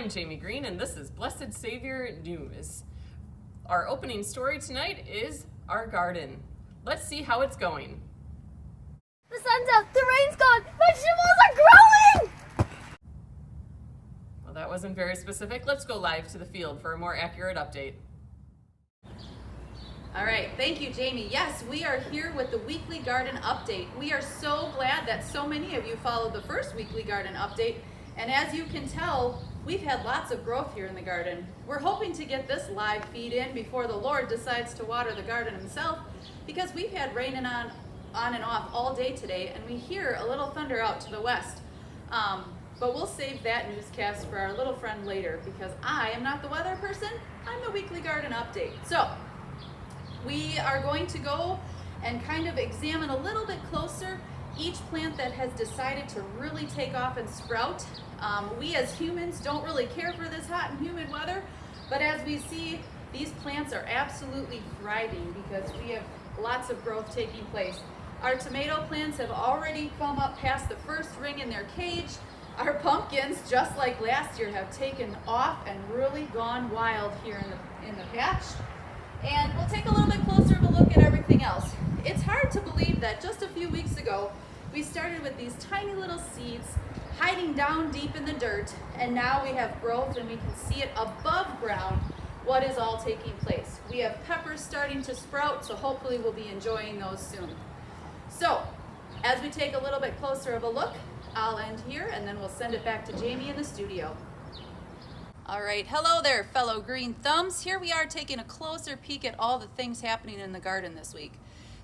I'm Jamie Green, and this is Blessed Savior News. Our opening story tonight is our garden. Let's see how it's going. The sun's out, the rain's gone, vegetables are growing! Well, that wasn't very specific. Let's go live to the field for a more accurate update. All right, thank you, Jamie. Yes, we are here with the weekly garden update. We are so glad that so many of you followed the first weekly garden update. And as you can tell, we've had lots of growth here in the garden. We're hoping to get this live feed in before the Lord decides to water the garden himself, because we've had raining on and off all day today, and we hear a little thunder out to the west. But we'll save that newscast for our little friend later, because I am not the weather person, I'm the weekly garden update. So we are going to go and kind of examine a little bit closer each plant that has decided to really take off and sprout. We as humans don't really care for this hot and humid weather, but as we see, these plants are absolutely thriving because we have lots of growth taking place. Our tomato plants have already come up past the first ring in their cage. Our pumpkins, just like last year, have taken off and really gone wild here in the patch. And we'll take a little bit closer of a look at everything else. It's hard to believe that just a few weeks ago, we started with these tiny little seeds hiding down deep in the dirt, and now we have growth and we can see it above ground, what is all taking place. We have peppers starting to sprout, so hopefully we'll be enjoying those soon. So, as we take a little bit closer of a look, I'll end here and then we'll send it back to Jamie in the studio. All right, hello there, fellow green thumbs. Here we are taking a closer peek at all the things happening in the garden this week.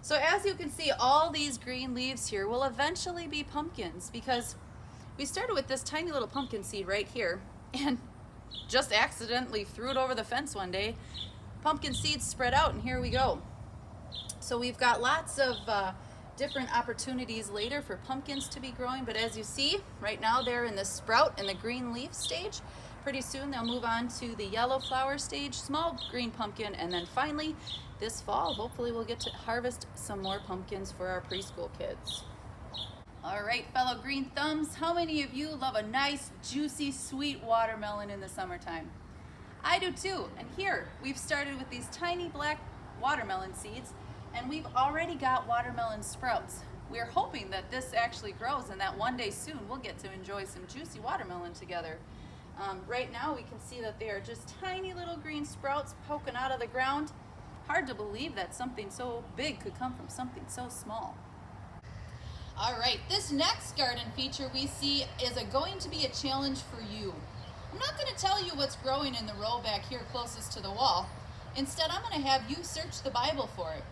So as you can see, all these green leaves here will eventually be pumpkins, because we started with this tiny little pumpkin seed right here and just accidentally threw it over the fence one day. Pumpkin seeds spread out and here we go. So we've got lots of different opportunities later for pumpkins to be growing, but as you see, right now they're in the sprout and the green leaf stage. Pretty soon they'll move on to the yellow flower stage, small green pumpkin, and then finally this fall, hopefully we'll get to harvest some more pumpkins for our preschool kids. All right, fellow green thumbs, how many of you love a nice, juicy, sweet watermelon in the summertime? I do too, and here we've started with these tiny black watermelon seeds, and we've already got watermelon sprouts. We're hoping that this actually grows and that one day soon we'll get to enjoy some juicy watermelon together. Right now we can see that they are just tiny little green sprouts poking out of the ground. Hard to believe that something so big could come from something so small. All right, this next garden feature we see is going to be a challenge for you. I'm not going to tell you what's growing in the row back here closest to the wall. Instead, I'm going to have you search the Bible for it.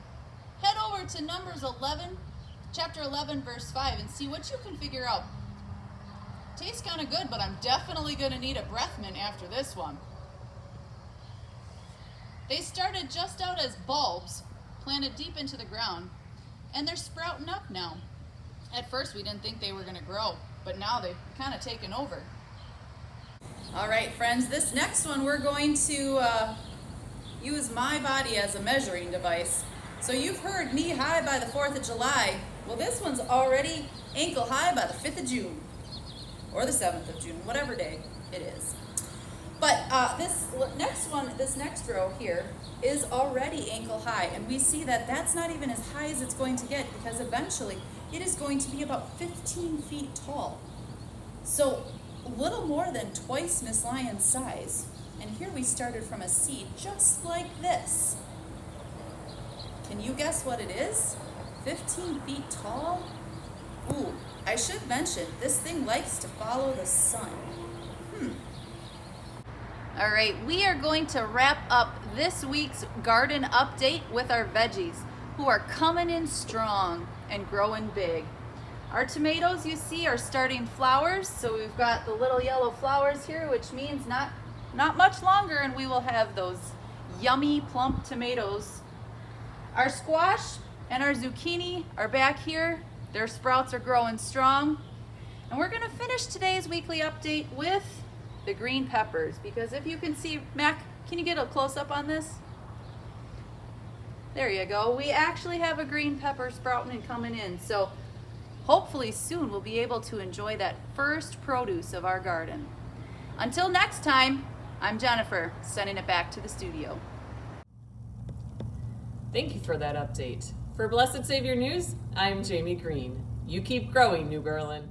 Head over to Numbers 11, chapter 11, verse 5, and see what you can figure out. Tastes kind of good, but I'm definitely going to need a breath mint after this one. They started just out as bulbs, planted deep into the ground, and they're sprouting up now. At first we didn't think they were going to grow, but now they've kind of taken over. All right, friends, this next one we're going to use my body as a measuring device. So you've heard knee high by the 4th of July. Well, this one's already ankle high by the 5th of June. Or the 7th of June, whatever day it is. But this next row here is already ankle high, and we see that that's not even as high as it's going to get, because eventually it is going to be about 15 feet tall. So a little more than twice Miss Lyon's size. And here we started from a seed just like this. Can you guess what it is? 15 feet tall? Ooh, I should mention, this thing likes to follow the sun. All right, we are going to wrap up this week's garden update with our veggies, who are coming in strong and growing big. Our tomatoes, you see, are starting flowers, so we've got the little yellow flowers here, which means not much longer and we will have those yummy, plump tomatoes. Our squash and our zucchini are back here. Their sprouts are growing strong. And we're gonna finish today's weekly update with the green peppers, because if you can see, Mac, can you get a close-up on this? There you go. We actually have a green pepper sprouting and coming in. So hopefully soon we'll be able to enjoy that first produce of our garden. Until next time, I'm Jennifer, sending it back to the studio. Thank you for that update. For Blessed Savior News, I'm Jamie Green. You keep growing, New Berlin.